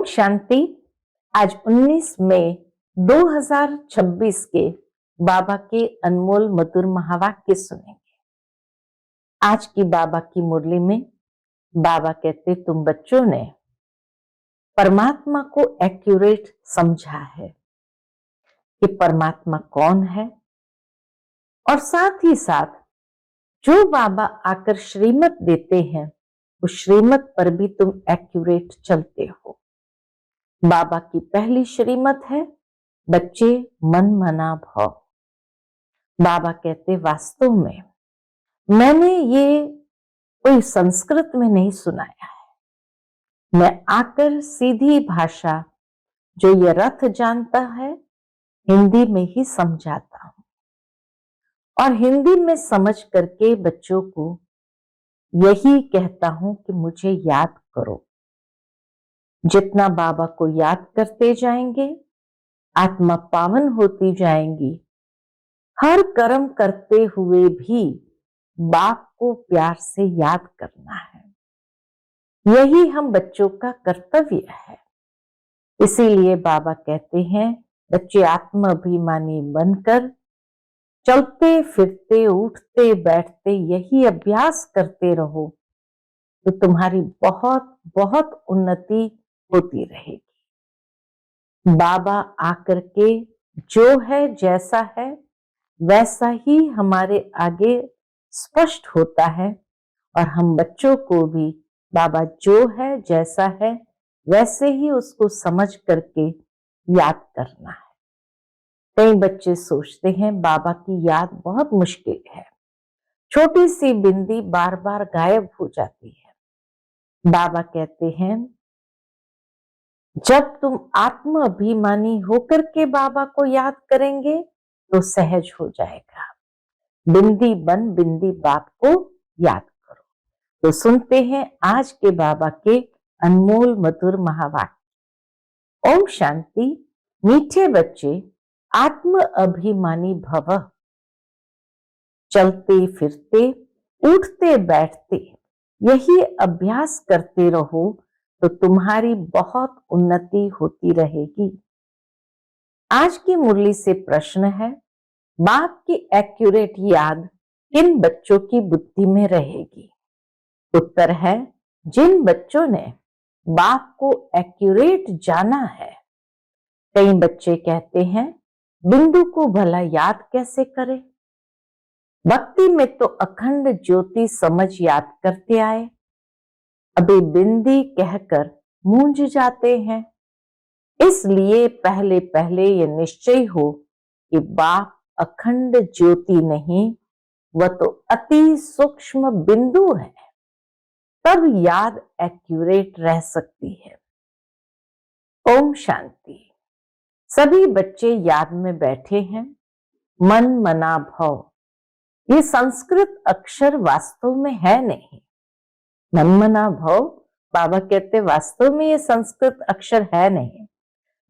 शांति। आज 19 मई 2026 के बाबा के अनमोल मधुर महावाक्य सुनेंगे। आज की बाबा की मुरली में बाबा कहते, तुम बच्चों ने परमात्मा को एक्यूरेट समझा है कि परमात्मा कौन है, और साथ ही साथ जो बाबा आकर श्रीमत देते हैं उस श्रीमत पर भी तुम एक्यूरेट चलते हो। बाबा की पहली श्रीमत है, बच्चे मन मना भव। बाबा कहते, वास्तव में मैंने ये कोई संस्कृत में नहीं सुनाया है। मैं आकर सीधी भाषा जो ये रथ जानता है हिंदी में ही समझाता हूं, और हिंदी में समझ करके बच्चों को यही कहता हूं कि मुझे याद करो। जितना बाबा को याद करते जाएंगे आत्मा पावन होती जाएंगी। हर कर्म करते हुए भी बाप को प्यार से याद करना है, यही हम बच्चों का कर्तव्य है। इसीलिए बाबा कहते हैं, बच्चे आत्म अभिमानी बनकर चलते फिरते उठते बैठते यही अभ्यास करते रहो तो तुम्हारी बहुत बहुत उन्नति होती रहेगी। बाबा आकर के जो है जैसा है वैसा ही हमारे आगे स्पष्ट होता है, और हम बच्चों को भी बाबा जो है जैसा है वैसे ही उसको समझ करके याद करना है। कई बच्चे सोचते हैं बाबा की याद बहुत मुश्किल है, छोटी सी बिंदी बार बार गायब हो जाती है। बाबा कहते हैं, जब तुम आत्म अभिमानी होकर के बाबा को याद करेंगे तो सहज हो जाएगा। बिंदी बन बिंदी बाप को याद करो। तो सुनते हैं आज के बाबा के अनमोल मधुर महावाक्य। ओम शांति। मीठे बच्चे आत्म अभिमानी भव। चलते फिरते उठते बैठते यही अभ्यास करते रहो तो तुम्हारी बहुत उन्नति होती रहेगी। आज की मुरली से प्रश्न है, बाप की एक्यूरेट याद किन बच्चों की बुद्धि में रहेगी? उत्तर है, जिन बच्चों ने बाप को एक्यूरेट जाना है। कई बच्चे कहते हैं, बिंदु को भला याद कैसे करें? भक्ति में तो अखंड ज्योति समझ याद करते आए, अभी बिंदी कहकर मूंझ जाते हैं। इसलिए पहले पहले ये निश्चय हो कि बाप अखंड ज्योति नहीं, वह तो अति सूक्ष्म बिंदु है, तब याद एक्यूरेट रह सकती है। ओम शांति। सभी बच्चे याद में बैठे हैं। मन मना भव, ये संस्कृत अक्षर वास्तव में है नहीं। मन मना भव, बाबा कहते वास्तव में ये संस्कृत अक्षर है नहीं।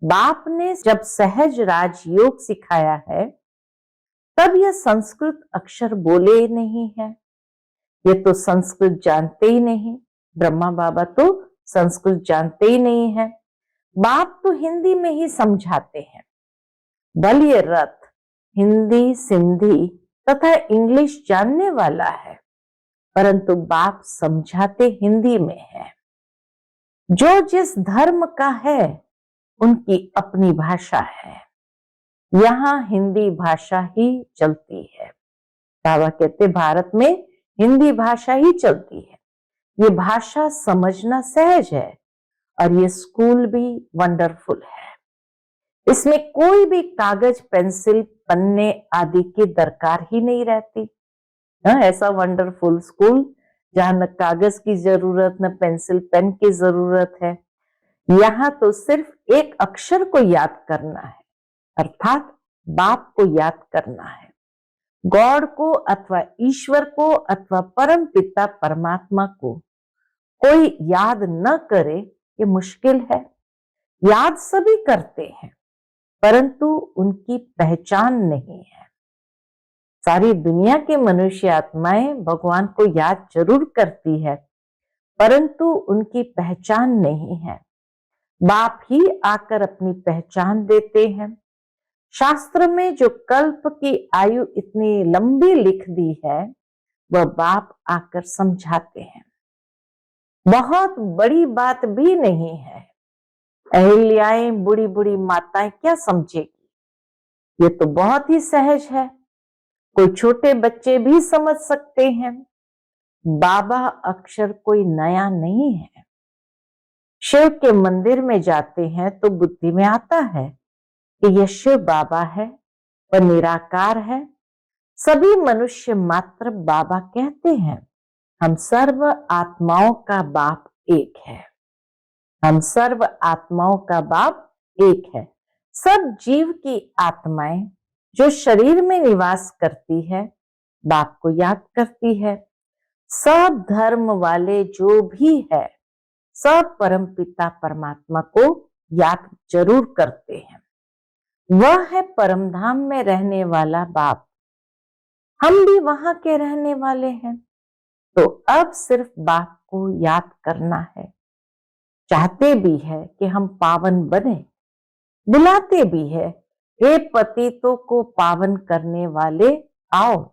बाप ने जब सहज राजयोग सिखाया है तब यह संस्कृत अक्षर बोले नहीं है। ये तो संस्कृत जानते ही नहीं। ब्रह्मा बाबा तो संस्कृत जानते ही नहीं है। बाप तो हिंदी में ही समझाते हैं। बल ये रथ हिंदी सिंधी तथा इंग्लिश जानने वाला है, परंतु बाप समझाते हिंदी में है। जो जिस धर्म का है उनकी अपनी भाषा है, यहां हिंदी भाषा ही चलती है। बाबा कहते भारत में हिंदी भाषा ही चलती है। ये भाषा समझना सहज है, और ये स्कूल भी वंडरफुल है। इसमें कोई भी कागज पेंसिल पन्ने आदि की दरकार ही नहीं रहती। ऐसा वंडरफुल स्कूल जहां न कागज की जरूरत न पेंसिल पेन की जरूरत है। यहां तो सिर्फ एक अक्षर को याद करना है, अर्थात बाप को याद करना है। गॉड को अथवा ईश्वर को अथवा परम पिता परमात्मा को कोई याद न करे ये मुश्किल है। याद सभी करते हैं, परंतु उनकी पहचान नहीं है। सारी दुनिया के मनुष्य आत्माएं भगवान को याद जरूर करती है, परंतु उनकी पहचान नहीं है। बाप ही आकर अपनी पहचान देते हैं। शास्त्र में जो कल्प की आयु इतनी लंबी लिख दी है, वह बाप आकर समझाते हैं। बहुत बड़ी बात भी नहीं है। अहिल्याएं, बुढ़ी बुढ़ी माताएं क्या समझेगी? ये तो बहुत ही सहज है, कोई छोटे बच्चे भी समझ सकते हैं। बाबा अक्षर कोई नया नहीं है। शिव के मंदिर में जाते हैं तो बुद्धि में आता है कि यह शिव बाबा है, वह निराकार है। सभी मनुष्य मात्र बाबा कहते हैं। हम सर्व आत्माओं का बाप एक है। हम सर्व आत्माओं का बाप एक है। सब जीव की आत्माएं जो शरीर में निवास करती है, बाप को याद करती है। सब धर्म वाले जो भी है, सब परमपिता परमात्मा को याद जरूर करते हैं। वह है परमधाम में रहने वाला बाप। हम भी वहां के रहने वाले हैं, तो अब सिर्फ बाप को याद करना है। चाहते भी है कि हम पावन बने, बुलाते भी है, हे पतितों को पावन करने वाले आओ।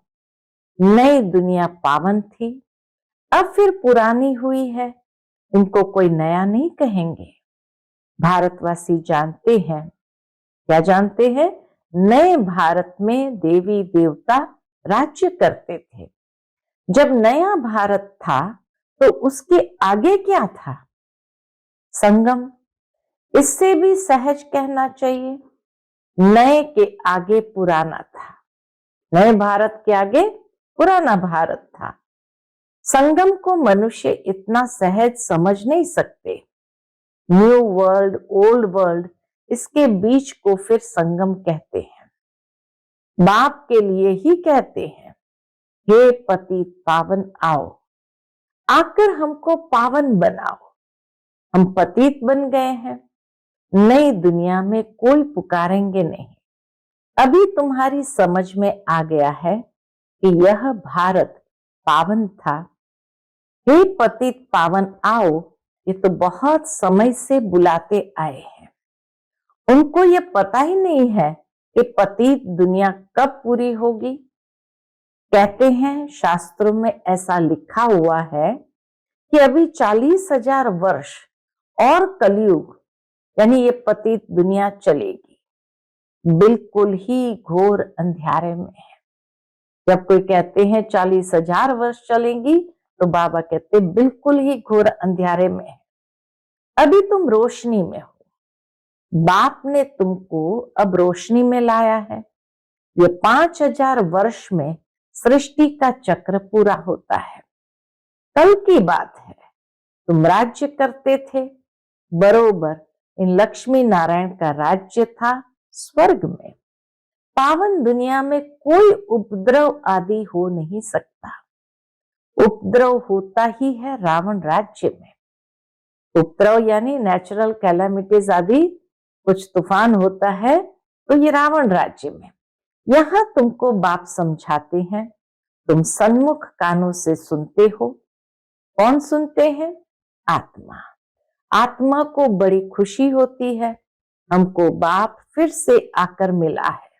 नई दुनिया पावन थी, अब फिर पुरानी हुई है, इनको कोई नया नहीं कहेंगे। भारतवासी जानते हैं, क्या जानते हैं? नए भारत में देवी देवता राज्य करते थे। जब नया भारत था तो उसके आगे क्या था? संगम। इससे भी सहज कहना चाहिए, नए के आगे पुराना था। नए भारत के आगे पुराना भारत था। संगम को मनुष्य इतना सहज समझ नहीं सकते। न्यू वर्ल्ड, ओल्ड वर्ल्ड, इसके बीच को फिर संगम कहते हैं। बाप के लिए ही कहते हैं, हे पतित पावन आओ, आकर हमको पावन बनाओ। हम पतित बन गए हैं, नई दुनिया में कोई पुकारेंगे नहीं। अभी तुम्हारी समझ में आ गया है कि यह भारत पावन था। हे पतित पावन आओ, ये तो बहुत समय से बुलाते आए हैं। उनको ये पता ही नहीं है कि पतित दुनिया कब पूरी होगी। कहते हैं शास्त्रों में ऐसा लिखा हुआ है कि अभी 40,000 वर्ष और कलयुग, यानी ये पतित दुनिया चलेगी। बिल्कुल ही घोर अंधेरे में है। जब कोई कहते हैं 40,000 वर्ष चलेंगी, तो बाबा कहते बिल्कुल ही घोर अंधेरे में है। अभी तुम रोशनी में हो। बाप ने तुमको अब रोशनी में लाया है। ये 5,000 वर्ष में सृष्टि का चक्र पूरा होता है। कल की बात है, तुम राज्य करते थे, बरोबर इन लक्ष्मी नारायण का राज्य था स्वर्ग में। पावन दुनिया में कोई उपद्रव आदि हो नहीं सकता। उपद्रव होता ही है रावण राज्य में। उपद्रव यानी नेचुरल कैलामिटीज आदि, कुछ तूफान होता है तो ये रावण राज्य में। यहां तुमको बाप समझाते हैं, तुम सन्मुख कानों से सुनते हो। कौन सुनते हैं? आत्मा। आत्मा को बड़ी खुशी होती है, हमको बाप फिर से आकर मिला है।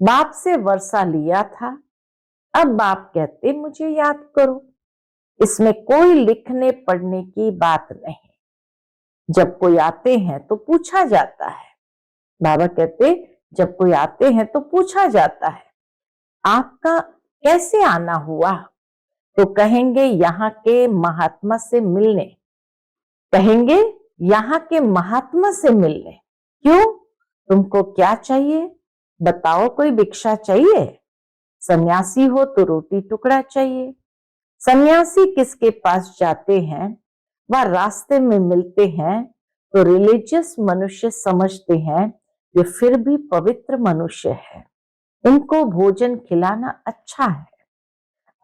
बाप से वर्षा लिया था, अब बाप कहते मुझे याद करो। इसमें कोई लिखने पढ़ने की बात नहीं। जब कोई आते हैं तो पूछा जाता है। बाबा कहते जब कोई आते हैं तो पूछा जाता है, आपका कैसे आना हुआ? तो कहेंगे यहाँ के महात्मा से मिलने। कहेंगे यहाँ के महात्मा से मिलने। क्यों? तुमको क्या चाहिए बताओ? कोई भिक्षा चाहिए? सन्यासी हो तो रोटी टुकड़ा चाहिए। सन्यासी किसके पास जाते हैं, वह रास्ते में मिलते हैं तो रिलीजियस मनुष्य समझते हैं ये फिर भी पवित्र मनुष्य है, इनको भोजन खिलाना अच्छा है।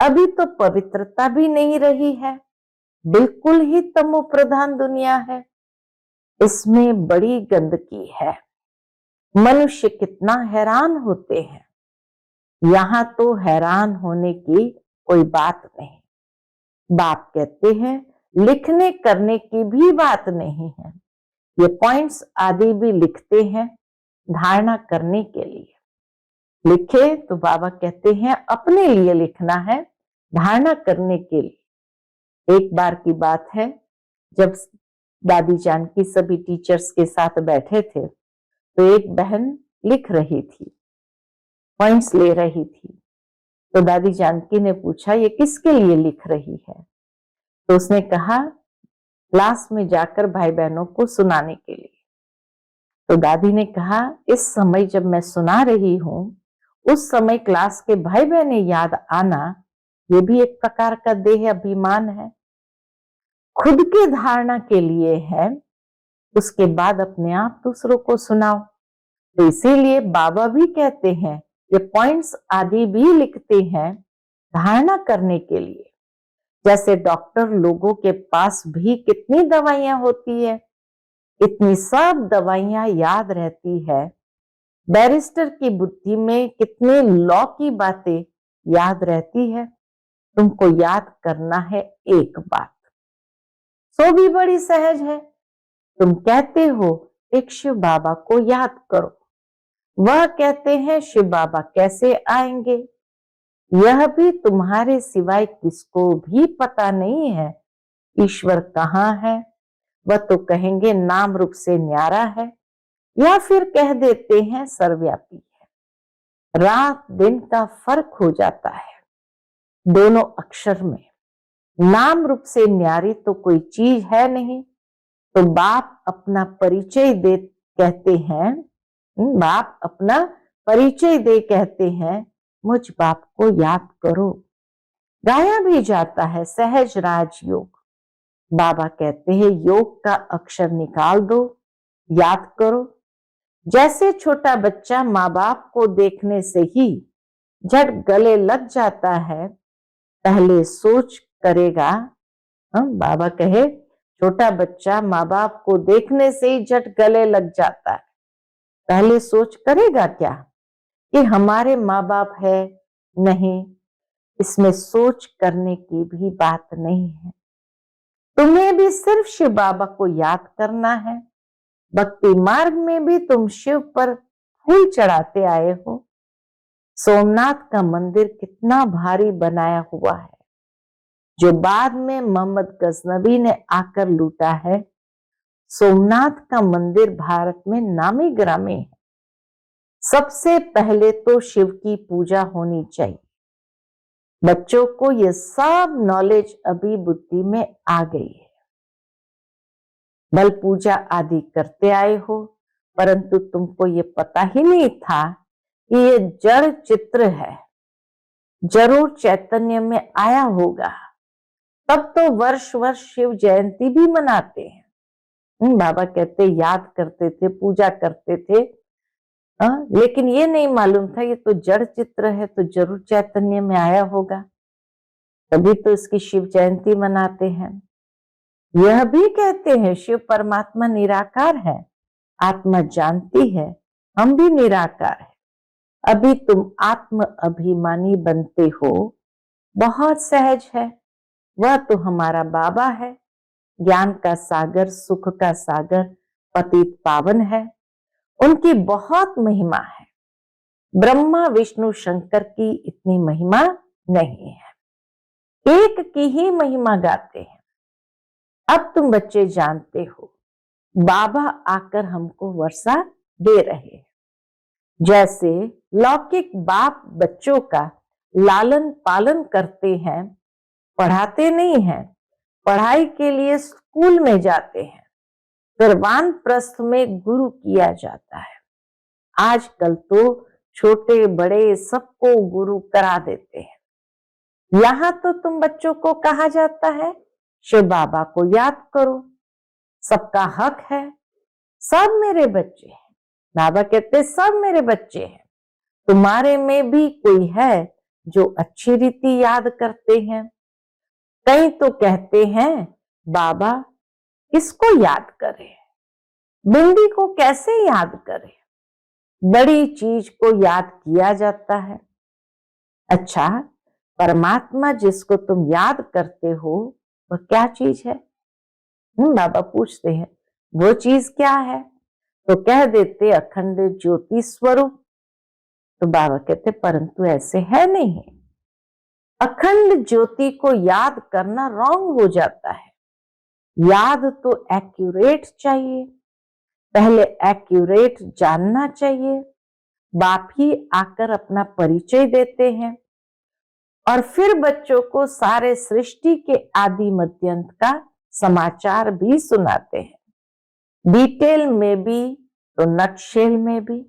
अभी तो पवित्रता भी नहीं रही है, बिल्कुल ही तमो प्रधान दुनिया है। इसमें बड़ी गंदगी है। मनुष्य कितना हैरान होते हैं। यहां तो हैरान होने की कोई बात नहीं। बाप कहते हैं लिखने करने की भी बात नहीं है। ये पॉइंट्स आदि भी लिखते हैं धारणा करने के लिए। लिखे तो बाबा कहते हैं अपने लिए लिखना है, धारणा करने के लिए। एक बार की बात है, जब दादी जानकी सभी टीचर्स के साथ बैठे थे तो एक बहन लिख रही थी, पॉइंट्स ले रही थी। तो दादी जानकी ने पूछा ये किसके लिए लिख रही है? तो उसने कहा क्लास में जाकर भाई बहनों को सुनाने के लिए। तो दादी ने कहा इस समय जब मैं सुना रही हूं, उस समय क्लास के भाई बहने याद आना, ये भी एक प्रकार का देह अभिमान है। खुद की धारणा के लिए है, उसके बाद अपने आप दूसरों को सुनाओ। तो इसीलिए बाबा भी कहते हैं ये पॉइंट्स आदि भी लिखते हैं धारणा करने के लिए। जैसे डॉक्टर लोगों के पास भी कितनी दवाइयां होती है, इतनी सब दवाइयां याद रहती है। बैरिस्टर की बुद्धि में कितने लॉ की बातें याद रहती है। तुमको याद करना है एक बात, सो भी बड़ी सहज है। तुम कहते हो एक शिव बाबा को याद करो, वह कहते हैं शिव बाबा कैसे आएंगे, यह भी तुम्हारे सिवाय किसको भी पता नहीं है ईश्वर कहाँ है। वह तो कहेंगे नाम रूप से न्यारा है, या फिर कह देते हैं सर्वव्यापी है। रात दिन का फर्क हो जाता है दोनों अक्षर में। नाम रूप से न्यारी तो कोई चीज है नहीं, तो बाप अपना परिचय दे कहते हैं, बाप अपना परिचय दे कहते हैं मुझ बाप को याद करो। गाया भी जाता है सहज राजयोग। बाबा कहते हैं योग का अक्षर निकाल दो, याद करो। जैसे छोटा बच्चा माँ बाप को देखने से ही झट गले लग जाता है, पहले सोच करेगा। बाबा कहे छोटा बच्चा माँ बाप को देखने से ही झट गले लग जाता है, पहले सोच करेगा क्या कि हमारे माँ बाप है? नहीं, इसमें सोच करने की भी बात नहीं है। तुम्हें भी सिर्फ शिव बाबा को याद करना है। भक्ति मार्ग में भी तुम शिव पर फूल चढ़ाते आए हो। सोमनाथ का मंदिर कितना भारी बनाया हुआ है, जो बाद में मोहम्मद गजनबी ने आकर लूटा है। सोमनाथ का मंदिर भारत में नामी गिरामी है। सबसे पहले तो शिव की पूजा होनी चाहिए। बच्चों को ये सब नॉलेज अभी बुद्धि में आ गई है। बल पूजा आदि करते आए हो, परंतु तुमको ये पता ही नहीं था कि ये जड़ चित्र है, जरूर चैतन्य में आया होगा। तब तो वर्ष वर्ष शिव जयंती भी मनाते हैं। बाबा कहते याद करते थे, पूजा करते थे, लेकिन ये नहीं मालूम था ये तो जड़ चित्र है, तो जरूर चैतन्य में आया होगा, तभी तो इसकी शिव जयंती मनाते हैं। यह भी कहते हैं शिव परमात्मा निराकार है, आत्मा जानती है हम भी निराकार है। अभी तुम आत्म अभिमानी बनते हो, बहुत सहज है। वह तो हमारा बाबा है, ज्ञान का सागर, सुख का सागर, पतित पावन है। उनकी बहुत महिमा है। ब्रह्मा विष्णु शंकर की इतनी महिमा नहीं है, एक की ही महिमा गाते हैं। अब तुम बच्चे जानते हो बाबा आकर हमको वर्षा दे रहे हैं। जैसे लौकिक बाप बच्चों का लालन पालन करते हैं, पढ़ाते नहीं हैं, पढ़ाई के लिए स्कूल में जाते हैं, फिर वानप्रस्थ में गुरु किया जाता है। आजकल तो छोटे बड़े सबको गुरु करा देते हैं। यहां तो तुम बच्चों को कहा जाता है शिव बाबा को याद करो, सबका हक है, सब मेरे बच्चे हैं। बाबा कहते सब मेरे बच्चे हैं। तुम्हारे में भी कोई है जो अच्छी रीति याद करते हैं। कई तो कहते हैं बाबा किसको याद करें, बिंदी को कैसे याद करें, बड़ी चीज को याद किया जाता है। अच्छा, परमात्मा जिसको तुम याद करते हो वह क्या चीज है? बाबा पूछते हैं वो चीज क्या है? तो कह देते अखंड ज्योति स्वरूप। तो बाबा कहते परंतु ऐसे है नहीं। अखंड ज्योति को याद करना रॉन्ग हो जाता है। याद तो एक्यूरेट चाहिए, पहले एक्यूरेट जानना चाहिए। बाप ही आकर अपना परिचय देते हैं और फिर बच्चों को सारे सृष्टि के आदि मध्यंत का समाचार भी सुनाते हैं, डिटेल में भी तो नटशेल में भी,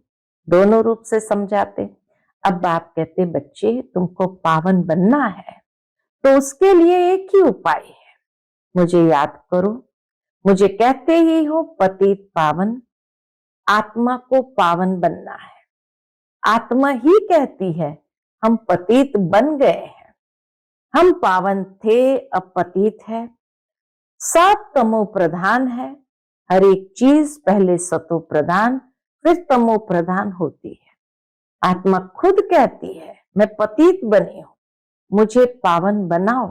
दोनों रूप से समझाते। अब बाप कहते बच्चे तुमको पावन बनना है तो उसके लिए एक ही उपाय है, मुझे याद करो। मुझे कहते ही हो पतित पावन, आत्मा को पावन बनना है। आत्मा ही कहती है हम पतित बन गए हैं, हम पावन थे अब पतित है। सब तमो प्रधान है, हर एक चीज पहले सतो प्रधान फिर तमो प्रधान होती है। आत्मा खुद कहती है मैं पतित बनी हूं, मुझे पावन बनाओ।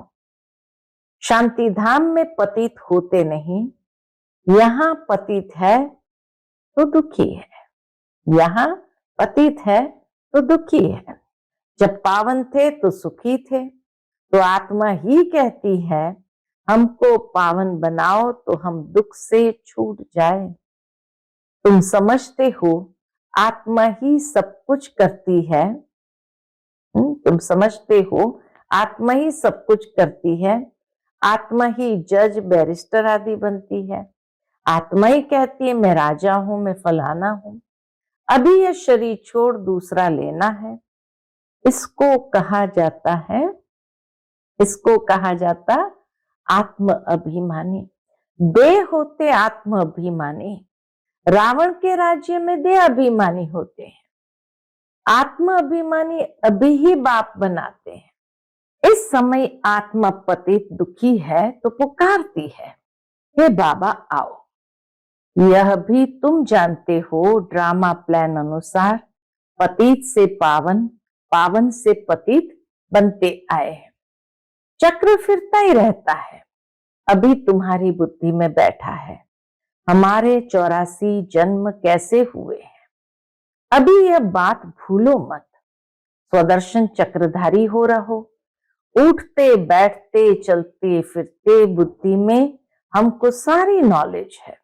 शांति धाम में पतित होते नहीं, यहां पतित है तो दुखी है, यहां पतित है तो दुखी है। जब पावन थे तो सुखी थे। तो आत्मा ही कहती है हमको पावन बनाओ तो हम दुख से छूट जाए। तुम समझते हो आत्मा ही सब कुछ करती है। तुम समझते हो आत्मा ही सब कुछ करती है। आत्मा ही जज बैरिस्टर आदि बनती है। आत्मा ही कहती है मैं राजा हूं, मैं फलाना हूं, अभी यह शरीर छोड़ दूसरा लेना है। इसको कहा जाता है, इसको कहा जाता आत्म अभिमानी। देह होते आत्म अभिमानी। रावण के राज्य में देह अभिमानी होते हैं, आत्म अभिमानी अभी ही बाप बनाते हैं। इस समय आत्मा पतित दुखी है तो पुकारती है हे बाबा आओ। यह भी तुम जानते हो ड्रामा प्लान अनुसार पतित से पावन, पावन से पतित बनते आए हैं। चक्र फिरता ही रहता है। अभी तुम्हारी बुद्धि में बैठा है हमारे 84 जन्म कैसे हुए हैं। अभी यह बात भूलो मत। स्वदर्शन चक्रधारी हो रहो। उठते बैठते चलते फिरते बुद्धि में हमको सारी नॉलेज है।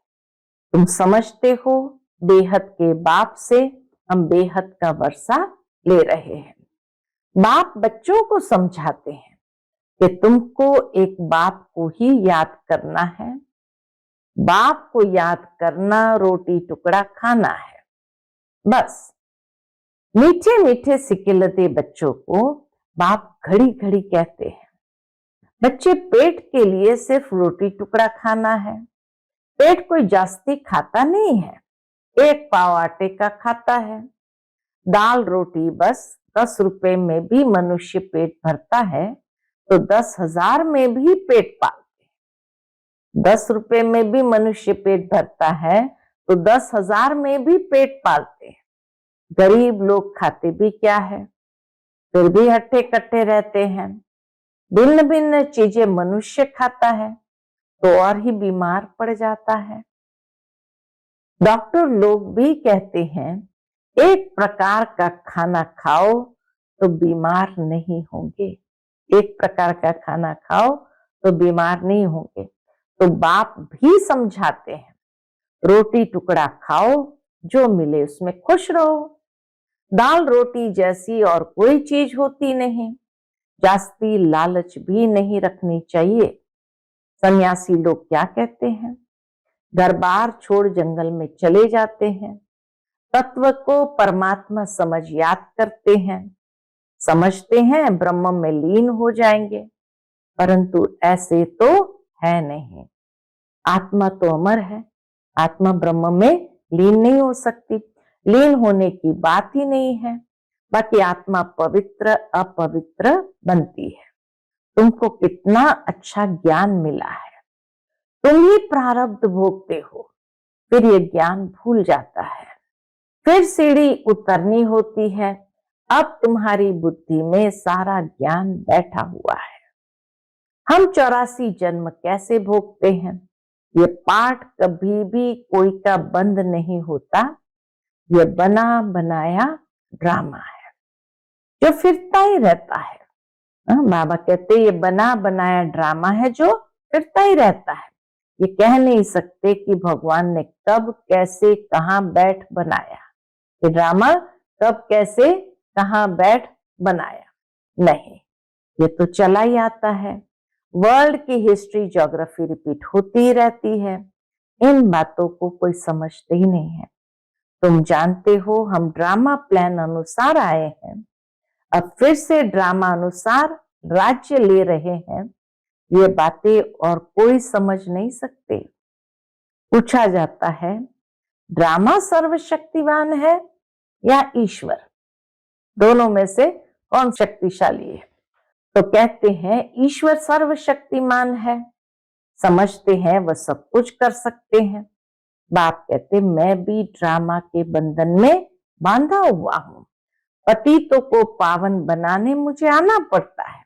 तुम समझते हो बेहद के बाप से हम बेहद का वर्षा ले रहे हैं। बाप बच्चों को समझाते हैं कि तुमको एक बाप को ही याद करना है। बाप को याद करना रोटी टुकड़ा खाना है बस। मीठे मीठे सिकिलते बच्चों को बाप घड़ी घड़ी कहते हैं बच्चे पेट के लिए सिर्फ रोटी टुकड़ा खाना है। पेट कोई जास्ती खाता नहीं है, एक पाव आटे का खाता है। दाल रोटी बस 10 रुपए में भी मनुष्य पेट भरता है तो 10,000 में भी पेट पालते हैं। 10 रुपए में भी मनुष्य पेट भरता है तो 10,000 में भी पेट पालते हैं। गरीब लोग खाते भी क्या है, फिर भी हट्टे कट्टे रहते हैं। भिन्न भिन्न चीजें मनुष्य खाता है तो और ही बीमार पड़ जाता है। डॉक्टर लोग भी कहते हैं एक प्रकार का खाना खाओ तो बीमार नहीं होंगे, एक प्रकार का खाना खाओ तो बीमार नहीं होंगे। तो बाप भी समझाते हैं रोटी टुकड़ा खाओ, जो मिले उसमें खुश रहो। दाल रोटी जैसी और कोई चीज होती नहीं, जास्ती लालच भी नहीं रखनी चाहिए। सन्यासी लोग क्या कहते हैं, घर बार छोड़ जंगल में चले जाते हैं, तत्व को परमात्मा समझ याद करते हैं, समझते हैं ब्रह्म में लीन हो जाएंगे, परंतु ऐसे तो है नहीं। आत्मा तो अमर है, आत्मा ब्रह्म में लीन नहीं हो सकती, लीन होने की बात ही नहीं है। बाकी आत्मा पवित्र अपवित्र बनती है। तुमको कितना अच्छा ज्ञान मिला है, तुम ही प्रारब्ध भोगते हो, फिर ये ज्ञान भूल जाता है, फिर सीढ़ी उतरनी होती है। अब तुम्हारी बुद्धि में सारा ज्ञान बैठा हुआ है। हम 84 जन्म कैसे भोगते हैं ये पाठ कभी भी कोई का बंद नहीं होता, ये बना बनाया ड्रामा है जो फिरता ही रहता है। बाबा कहते ये बना बनाया ड्रामा है जो फिरता ही रहता है। ये कह नहीं सकते कि भगवान ने कब कैसे कहां बैठ बनाया, ये ड्रामा कब कैसे कहां बैठ बनाया, नहीं, ये तो चला ही आता है। वर्ल्ड की हिस्ट्री ज्योग्राफी रिपीट होती ही रहती है। इन बातों को कोई समझते ही नहीं है। तुम जानते हो हम ड्रामा प्लान अनुसार आए हैं, अब फिर से ड्रामा अनुसार राज्य ले रहे हैं। ये बातें और कोई समझ नहीं सकते। पूछा जाता है ड्रामा सर्वशक्तिवान है या ईश्वर, दोनों में से कौन शक्तिशाली है? तो कहते हैं ईश्वर सर्वशक्तिमान है, समझते हैं वह सब कुछ कर सकते हैं। बाप कहते मैं भी ड्रामा के बंधन में बांधा हुआ हूं, पतितों को पावन बनाने मुझे आना पड़ता है।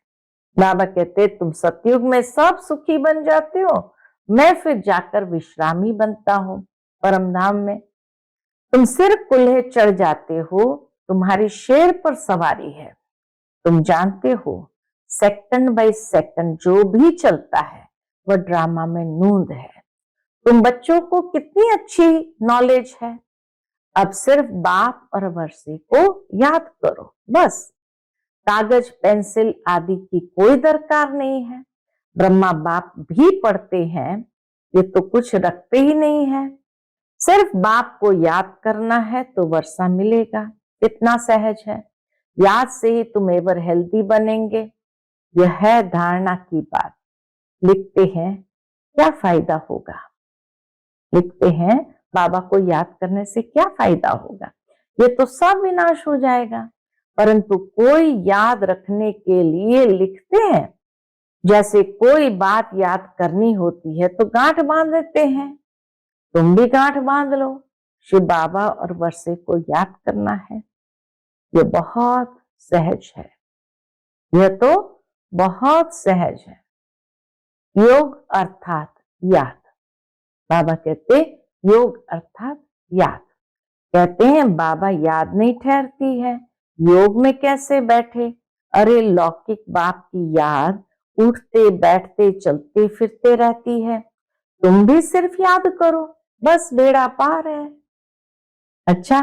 बाबा कहते तुम सतयुग में सब सुखी बन जाते हो, मैं फिर जाकर विश्रामी बनता हूं परम धाम में। तुम सिर कुल्हे चढ़ जाते हो, तुम्हारी शेर पर सवारी है। तुम जानते हो सेकंड बाय सेकंड जो भी चलता है वह ड्रामा में नूंद है। तुम बच्चों को कितनी अच्छी नॉलेज है, अब सिर्फ बाप और वर्षे को याद करो बस। कागज पेंसिल आदि की कोई दरकार नहीं है। ब्रह्मा बाप भी पढ़ते हैं, ये तो कुछ रखते ही नहीं है। सिर्फ बाप को याद करना है तो वर्षा मिलेगा, इतना सहज है। याद से ही तुम एवर हेल्दी बनेंगे, यह है धारणा की बात। लिखते हैं क्या फायदा होगा, लिखते हैं बाबा को याद करने से क्या फायदा होगा, ये तो सब विनाश हो जाएगा। परंतु कोई याद रखने के लिए लिखते हैं, जैसे कोई बात याद करनी होती है तो गांठ बांध देते हैं। तुम भी गांठ बांध लो, शिव बाबा और वर्षे को याद करना है। ये बहुत सहज है, यह तो बहुत सहज है। योग अर्थात याद, बाबा कहते योग अर्थात याद। कहते हैं बाबा याद नहीं ठहरती है, योग में कैसे बैठे? अरे लौकिक बाप की याद उठते बैठते चलते फिरते रहती है, तुम भी सिर्फ याद करो बस बेड़ा पार है। अच्छा,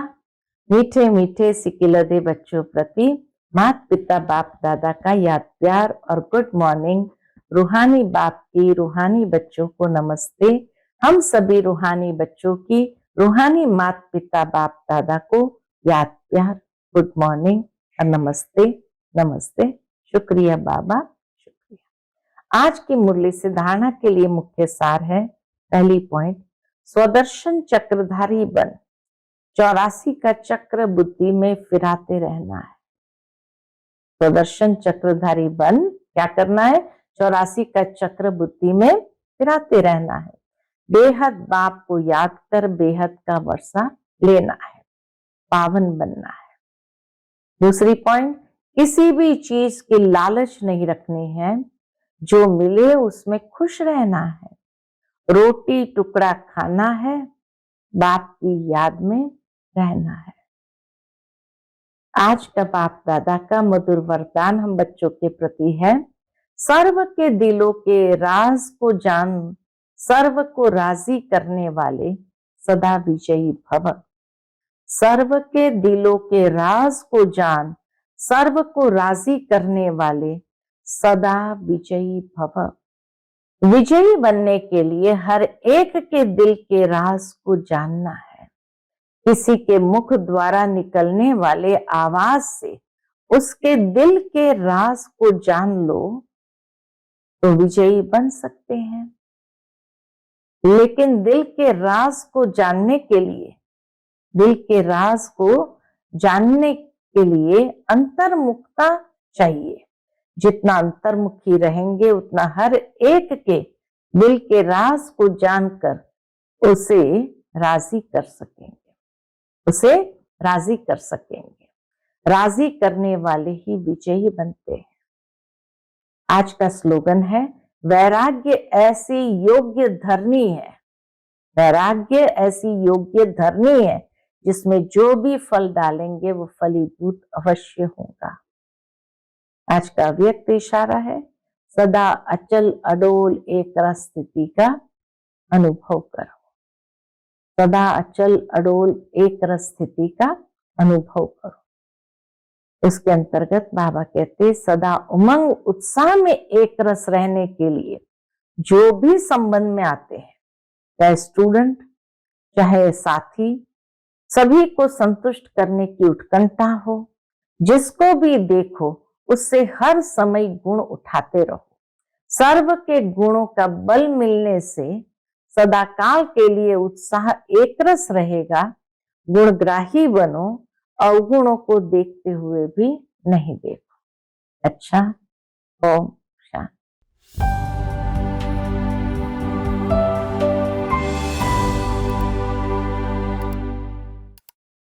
मीठे मीठे सिकिलदे बच्चों प्रति माता पिता बाप दादा का याद प्यार और गुड मॉर्निंग। रूहानी बाप की रूहानी बच्चों को नमस्ते। हम सभी रूहानी बच्चों की रूहानी माता पिता बाप दादा को याद प्यार गुड मॉर्निंग और नमस्ते नमस्ते। शुक्रिया बाबा, शुक्रिया। आज की मुरली से धारणा के लिए मुख्य सार है, पहली पॉइंट, स्वदर्शन चक्रधारी बन, 84 का चक्र बुद्धि में फिराते रहना है। स्वदर्शन चक्रधारी बन क्या करना है? 84 का चक्र बुद्धि में फिराते रहना है। बेहद बाप को याद कर बेहद का वर्षा लेना है, पावन बनना है। दूसरी पॉइंट, किसी भी चीज की लालच नहीं रखनी है, जो मिले उसमें खुश रहना है। रोटी टुकड़ा खाना है, बाप की याद में रहना है। आज का बाप दादा का मधुर वरदान हम बच्चों के प्रति है, सर्व के दिलों के राज को जान, सर्व को राजी करने वाले सदा विजयी भव। सर्व के दिलों के राज को जान, सर्व को राजी करने वाले सदा विजयी भव। विजयी बनने के लिए हर एक के दिल के राज को जानना है। किसी के मुख द्वारा निकलने वाले आवाज से उसके दिल के राज को जान लो तो विजयी बन सकते हैं। लेकिन दिल के राज को जानने के लिए, दिल के राज को जानने के लिए अंतर्मुखता चाहिए। जितना अंतर्मुखी रहेंगे उतना हर एक के दिल के राज को जानकर उसे राजी कर सकेंगे, उसे राजी कर सकेंगे। राजी करने वाले ही विजयी बनते हैं। आज का स्लोगन है, वैराग्य ऐसी योग्य धरनी है वैराग्य ऐसी योग्य धरनी है जिसमें जो भी फल डालेंगे वो फलीभूत अवश्य होगा। आज का व्यक्त इशारा है, सदा अचल अडोल एक रस स्थिति का अनुभव करो। सदा अचल अडोल एक रस स्थिति का अनुभव करो। इसके अंतर्गत बाबा कहते, सदा उमंग उत्साह में एक रस रहने के लिए जो भी संबंध में आते हैं, चाहे स्टूडेंट चाहे साथी, सभी को संतुष्ट करने की उत्कंठा हो। जिसको भी देखो उससे हर समय गुण उठाते रहो। सर्व के गुणों का बल मिलने से सदाकाल के लिए उत्साह एकरस रहेगा। गुणग्राही बनो, अवगुणों को देखते हुए भी नहीं देखो। अच्छा, ओम शांति।